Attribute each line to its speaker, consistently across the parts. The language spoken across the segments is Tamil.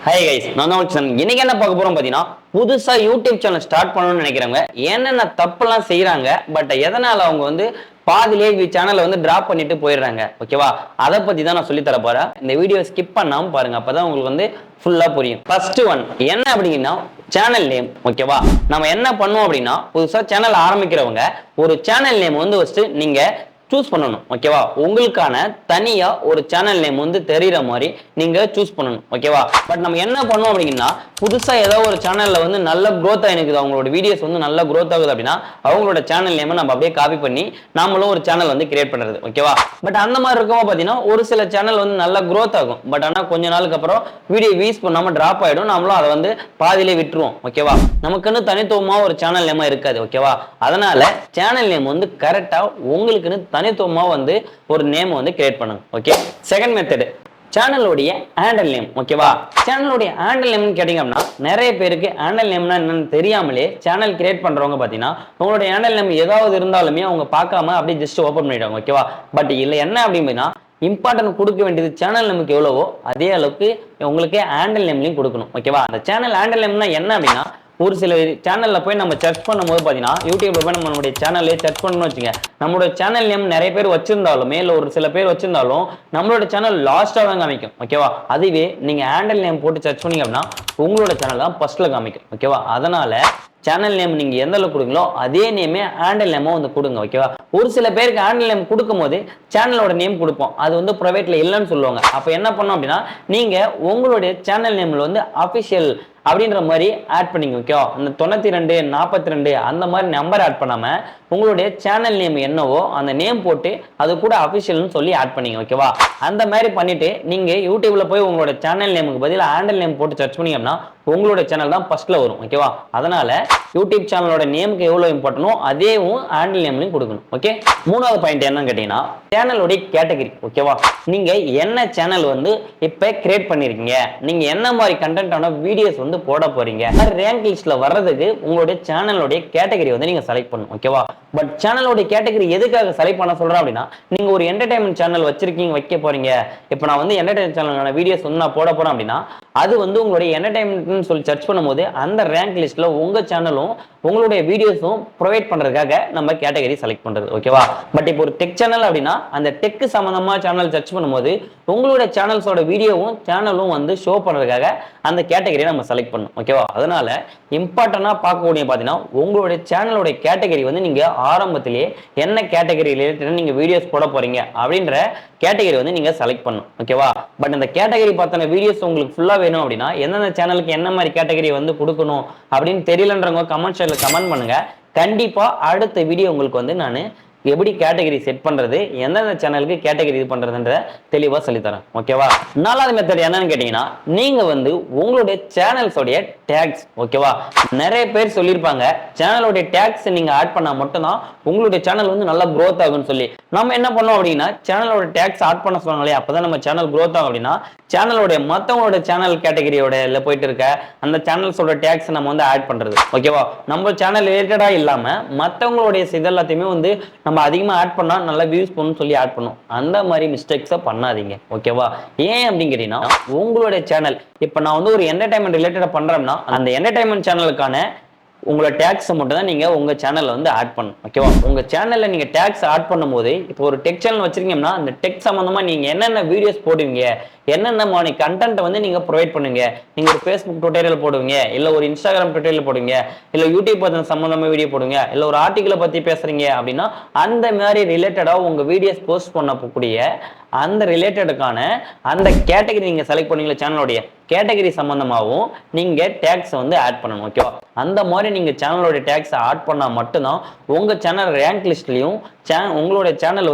Speaker 1: ஹாய் கைஸ், நான் தான் இன்னைக்கு என்ன பார்க்க போறோம் பார்த்தீங்கன்னா, புதுசா யூடியூப் சேனல் ஸ்டார்ட் பண்ணணும்னு நினைக்கிறவங்க என்னென்ன தப்புலாம் செய்யறாங்க, பட் எதனால அவங்க பாதிலேயே சேனலை டிராப் பண்ணிட்டு போயிடுறாங்க. ஓகேவா, அதை பத்தி தான் நான் சொல்லி தர போறேன். இந்த வீடியோ ஸ்கிப் பண்ணாம பாருங்க, அப்பதான் உங்களுக்கு ஃபுல்லா புரியும். ஃபர்ஸ்ட் ஒன் என்ன அப்படின்னா, சேனல் நேம். ஓகேவா, நம்ம என்ன பண்ணுவோம் அப்படின்னா, புதுசா சேனல் ஆரம்பிக்கிறவங்க ஒரு சேனல் நேம் ஃபர்ஸ்ட் நீங்க சூஸ் பண்ணணும். ஓகேவா, உங்களுக்கான தனியா ஒரு சேனல் நேம் தெரியுற மாதிரி நீங்க சூஸ் பண்ணணும். ஓகேவா, பட் நம்ம என்ன பண்ணுவோம் அப்படின்னா, புதுசா ஏதோ ஒரு சேனல்ல நல்ல growth ஆயிருக்குது, அவங்களோட வீடியோஸ் நல்ல growth ஆகுது அப்படின்னா அவங்களோட சேனல் நேம் நம்ம அப்படியே காப்பி பண்ணி நாமளும் ஒரு சேனல் கிரியேட் பண்றது. ஓகேவா, பட் அந்த மாதிரி இருக்கும் பாத்தீங்கன்னா ஒரு சில சேனல் நல்ல growth ஆகும், பட் ஆனா கொஞ்ச நாளுக்கு அப்புறம் வீடியோ வியூஸ் பண்ணாம டிராப் ஆயிடும், நாமளும் அதை பாதியிலே விட்டுருவோம். ஓகேவா, நமக்குன்னு தனித்துவமா ஒரு சேனல் நேமா இருக்காது. ஓகேவா, அதனால சேனல் நேம் கரெக்டா உங்களுக்குன்னு தனித்துவமா ஒரு நேம் கிரியேட் பண்ணுங்க. ஓகே, செகண்ட் மெத்தட் சேனலோடைய ஹேண்டல் நேம். ஓகேவா, சேனலோடைய ஹேண்டல் நேம்னு கேட்டீங்க அப்படின்னா நிறைய பேருக்கு ஹேண்டல் நேம்னா என்னன்னு தெரியாமலே சேனல் கிரியேட் பண்றவங்க பாத்தீங்கன்னா உங்களுடைய ஹேண்டல் நேம் ஏதாவது இருந்தாலுமே அவங்க பார்க்காம அப்படியே ஜஸ்ட் ஓபன் பண்ணிடுவாங்க. ஓகேவா, பட் இல்ல என்ன அப்படின்னா இம்பார்ட்டன்ட் கொடுக்க வேண்டியது சேனல் நேமுக்கு எவ்வளவோ அதே அளவுக்கு உங்களுக்கு ஹேண்டல் நேம்லையும் கொடுக்கணும். ஓகேவா, அந்த சேனல் ஹேண்டல் நேம்னா என்ன அப்படின்னா, ஒரு சில சேனல்ல போய் நம்ம சர்ச் பண்ணும்போது பாத்தீங்கன்னா யூடியூப்ல போய் நம்மளுடைய சேனல்லே சர்ச் பண்ணணும்னு வச்சுங்க, நம்மளோட சேனல் நேம் நிறைய பேர் வச்சிருந்தாலுமே இல்ல ஒரு சில பேர் வச்சிருந்தாலும் நம்மளோட சேனல் லாஸ்டா தான் காமிக்கும். ஓகேவா, அதுவே நீங்க ஹேண்டல் நேம் போட்டு சர்ச் பண்ணீங்க அப்படின்னா உங்களோட சேனல் தான் ஃபர்ஸ்ட்ல காமிக்கும். ஓகேவா, அதனால சேனல் நேம் நீங்க எந்த அளவுக்கு கொடுங்களோ அதே நேமே ஹேண்டல் நேமோ கொடுங்க. ஓகேவா, ஒரு சில பேருக்கு ஹேண்டல் நேம் கொடுக்கும் போது சேனலோட நேம் கொடுப்போம், அது பிரைவேட்ல இல்லைன்னு சொல்லுவாங்க. அப்ப என்ன பண்ணோம் அப்படின்னா, நீங்க உங்களுடைய சேனல் நேம்ல அபிஷியல் அப்படின்ற மாதிரி ஆட் பண்ணிங்க. ஓகேவா, அந்த 92 42 அந்த மாதிரி நம்பர் ஆட் பண்ணாம உங்களுடைய சேனல் நேம் என்னவோ அந்த நேம் போட்டு அது கூட அபிஷியல்னு சொல்லி ஆட் பண்ணீங்க. ஓகேவா, அந்த மாதிரி பண்ணிட்டு நீங்க யூடியூப்ல போய் உங்களோட சேனல் நேமுக்கு பதிலா ஹேண்டல் நேம் போட்டு சர்ச் பண்ணீங்கன்னா உங்களோட சேனல் தான் ஃபர்ஸ்ட்ல வரும். ஓகேவா, அதனால யூடியூப் சேனலோட நேமுக்கு எவ்வளவு இம்பார்ட்டனோ அதேவும் ஹேண்டல் நேம்லையும் கொடுக்கணும். ஓகே, மூணாவது பாயிண்ட் என்னன்னு கேட்டீங்கன்னா சேனலோட கேட்டகரி. ஓகேவா, நீங்க என்ன சேனல் இப்ப கிரியேட் பண்ணிருக்கீங்க, நீங்க என்ன மாதிரி கண்டென்ட்டான வீடியோஸ் போட போறீங்க, ரேங்க் லிஸ்ட்ல வர்றதுக்கு உங்களுடைய சேனலோட கேட்டகரி நீங்க செலக்ட் பண்ணணும். ஓகேவா, பட் சேனலோட கேட்டகரி எதுக்காக செலக்ட் பண்ண சொல்றேன் அப்படின்னா, நீங்க ஒரு என்டர்டைன்மெண்ட் சேனல் வச்சிருக்கீங்க, வைக்க போறீங்க. இப்போ நான் என்டர்டைன்மெண்ட் சேனலுக்கான வீடியோஸ் நான் போட போறேன் அப்படின்னா அது உங்களுடைய என்டர்டைன்மெண்ட் சொல்லி சர்ச் பண்ணும்போது அந்த ரேங்க் லிஸ்ட்ல உங்க சேனலும் உங்களுடைய வீடியோஸும் ப்ரொவைட் பண்றதுக்காக நம்ம கேட்டகரி செலக்ட் பண்றது. ஓகேவா, பட் இப்போ ஒரு டெக் சேனல் அப்படின்னா அந்த டெக் சம்பந்தமா சேனல் சர்ச் பண்ணும்போது உங்களுடைய சேனல்ஸோட வீடியோவும் சேனலும் ஷோ பண்றதுக்காக அந்த கேட்டகரியை நம்ம செலக்ட் பண்ணணும். ஓகேவா, அதனால இம்பார்ட்டன்டா பார்க்கக்கூடிய பாத்தீங்கன்னா உங்களுடைய சேனலோட கேட்டகரி நீங்க ஆரம்பத்திலேயே என்ன கேட்டகரி ரிலேட்டட் நீங்க வீடியோஸ் போட போறீங்க அப்படின்ற கேட்டகரி நீங்க செலக்ட் பண்ணணும். ஓகேவா, பட் அந்த கேட்டகரி பார்த்தான வீடியோஸ் உங்களுக்கு ஃபுல்லா வேணும் அப்படின்னா எந்தெந்த சேனலுக்கு என்ன மாதிரி கேட்டகரி கொடுக்கணும் அப்படின்னு தெரியலன்றவங்க கமெண்ட் செக்ஷன்ல கமெண்ட் பண்ணுங்க. கண்டிப்பா அடுத்த வீடியோ உங்களுக்கு நான் எப்படி கேட்டகரி செட் பண்றது, எந்தெந்த சேனலுக்கு கேட்டகரி இது பண்றதுன்ற தெளிவா சொல்லித்தரேன். ஓகேவா, நாலாவது மெத்தட் என்னன்னு கேட்டீங்கன்னா, நீங்க உங்களுடைய சேனல்ஸோடைய டேக்ஸ். ஓகேவா, நிறைய பேர் சொல்லியிருப்பாங்க சேனலோட டேக்ஸ் நீங்க ஆட் பண்ணா மட்டும்தான் உங்களுடைய சேனல் நல்ல growth ஆகும்னு சொல்லி. நம்ம என்ன பண்ணோம் அப்படின்னா, சேனலோட டேக்ஸ் ஆட் பண்ண சொன்னாங்களே அப்பதான் நம்ம சேனல் growth ஆகும் அப்படின்னா சேனலோட மத்தவங்களோட சேனல் கேட்டகரியோட போயிட்டு இருக்க அந்த சேனல்ஸோட டேக்ஸ் நம்ம ஆட் பண்றது. ஓகேவா, நம்ம சேனல் ரிலேட்டடா இல்லாம மத்தவங்களுடைய இதெல்லாத்தையுமே நம்ம அதிகமா ஆட் பண்ணா நல்ல வியூஸ் பண்ணணும்னு சொல்லி ஆட் பண்ணும். அந்த மாதிரி மிஸ்டேக்ஸை பண்ணாதீங்க. ஓகேவா, ஏன் அப்படின்னு கேட்டீங்கன்னா உங்களுடைய சேனல் இப்ப நான் ஒரு என்டர்டைன்மெண்ட் ரிலேட்டடா பண்றேன்னா அந்த என்டர்டைன்மெண்ட் சேனலுக்கான உங்களோட டேக்ஸ் மட்டும் தான் நீங்க உங்க சேனல்ல ஆட் பண்ணணும். ஓகேவா, உங்க சேனல்ல நீங்க டேக்ஸ் ஆட் பண்ணும்போது இப்போ ஒரு டெக் சேனல் வச்சிருக்கீங்கன்னா அந்த டெக் சம்பந்தமா நீங்க என்னென்ன வீடியோஸ் போடுவீங்க, என்னென்ன மாதிரி கண்டென்ட் நீங்க ப்ரொவைட் பண்ணுங்க. நீங்க ஒரு ஃபேஸ்புக் டுட்டோரியல் போடுவீங்க, இல்ல ஒரு இன்ஸ்டாகிராம் டுட்டோரியல் போடுவீங்க, இல்ல யூடியூப் பத்தி சம்பந்தமா வீடியோ போடுவீங்க, இல்ல ஒரு ஆர்டிகிளை பத்தி பேசுறீங்க அப்படின்னா அந்த மாதிரி ரிலேட்டடா உங்க வீடியோஸ் போஸ்ட் பண்ணக்கூடிய அந்த ரிலேட்டடுக்கான அந்த கேட்டகரி நீங்க செலக்ட் பண்ணீங்களா சேனலோடைய கேட்டகரி சம்பந்தமாகவும் நீங்க டேக்ஸ் ஆட் பண்ணணும். ஓகேவா, அந்த மாதிரி நீங்க சேனலோட டேக்ஸ் ஆட் பண்ணா மட்டும்தான் உங்க சேனல் ரேங்க் லிஸ்ட்லயும் உங்களோட சேனல்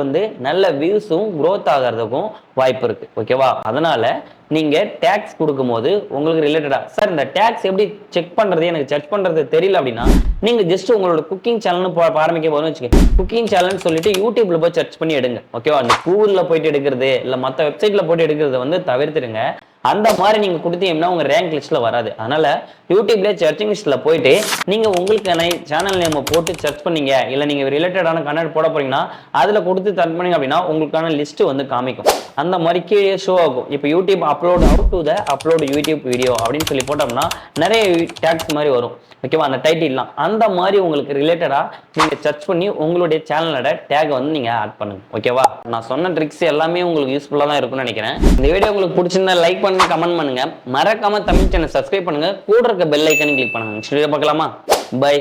Speaker 1: நல்ல வியூஸும் growth ஆகிறதுக்கும் வாய்ப்பு இருக்கு. ஓகேவா, அதனால நீங்க டேக்ஸ் கொடுக்கும்போது உங்களுக்கு ரிலேட்டடா சார் இந்த டேக்ஸ் எப்படி செக் பண்றது, எனக்கு செக் பண்றது தெரியல அப்படின்னா நீங்க ஜஸ்ட் உங்களோட குக்கிங் சேனல் ஆரம்பிக்க போதும்னு வச்சுக்கோங்க, குக்கிங் சேனல் சொல்லிட்டு யூடியூப்ல போய் சர்ச் பண்ணி எடுங்க. ஓகேவா, அந்த கூகுள்ல போயிட்டு எடுக்கிறது இல்ல மற்ற வெப்சைட்ல போயிட்டு எடுக்கிறது தவிர்த்துடுங்க. அந்த மாதிரி நீங்க கொடுத்தீங்கன்னா உங்க ரேங்க் லிஸ்ட்ல வராது. அதனால யூடியூப்ல சர்ச்சிங் லிஸ்ட்ல போயிட்டு நீங்க உங்களுக்கான சேனல் நேம் போட்டு சர்ச் பண்ணீங்க, இல்ல நீங்க ரிலேட்டடான கண்டென்ட் போட போறீங்கன்னா அதுல கொடுத்து சர்ச் பண்ணீங்க அப்படின்னா உங்களுக்கான லிஸ்ட் வந்து காமிக்கும். அந்த மாதிரி கீழே ஷோ ஆகும். இப்போ YouTube upload out to the upload YouTube video அப்படின்னு சொல்லி போட்டோம்னா நிறைய டேக்ஸ் மாதிரி வரும். ஓகேவா, அந்த டைட்டில்லாம் அந்த மாதிரி உங்களுக்கு ரிலேட்டடா நீங்க சர்ச் பண்ணி உங்களுடைய சேனலோட டேக் வந்து நீங்க ஆட் பண்ணுங்க. ஓகேவா, நான் சொன்ன ட்ரிக்ஸ் எல்லாமே உங்களுக்கு யூஸ்ஃபுல்லா தான் இருக்கும்னு நினைக்கிறேன். இந்த வீடியோ உங்களுக்கு பிடிச்சிருந்தா லைக் பண்ணுங்க, கமெண்ட் பண்ணுங்க, மறக்காம தமிழ் சேனல் சப்ஸ்கிரைப் பண்ணுங்க, கூட இருக்க பெல் ஐக்கன் கிளிக் பண்ணுங்க. வீடியோ பார்க்கலாமா? பை.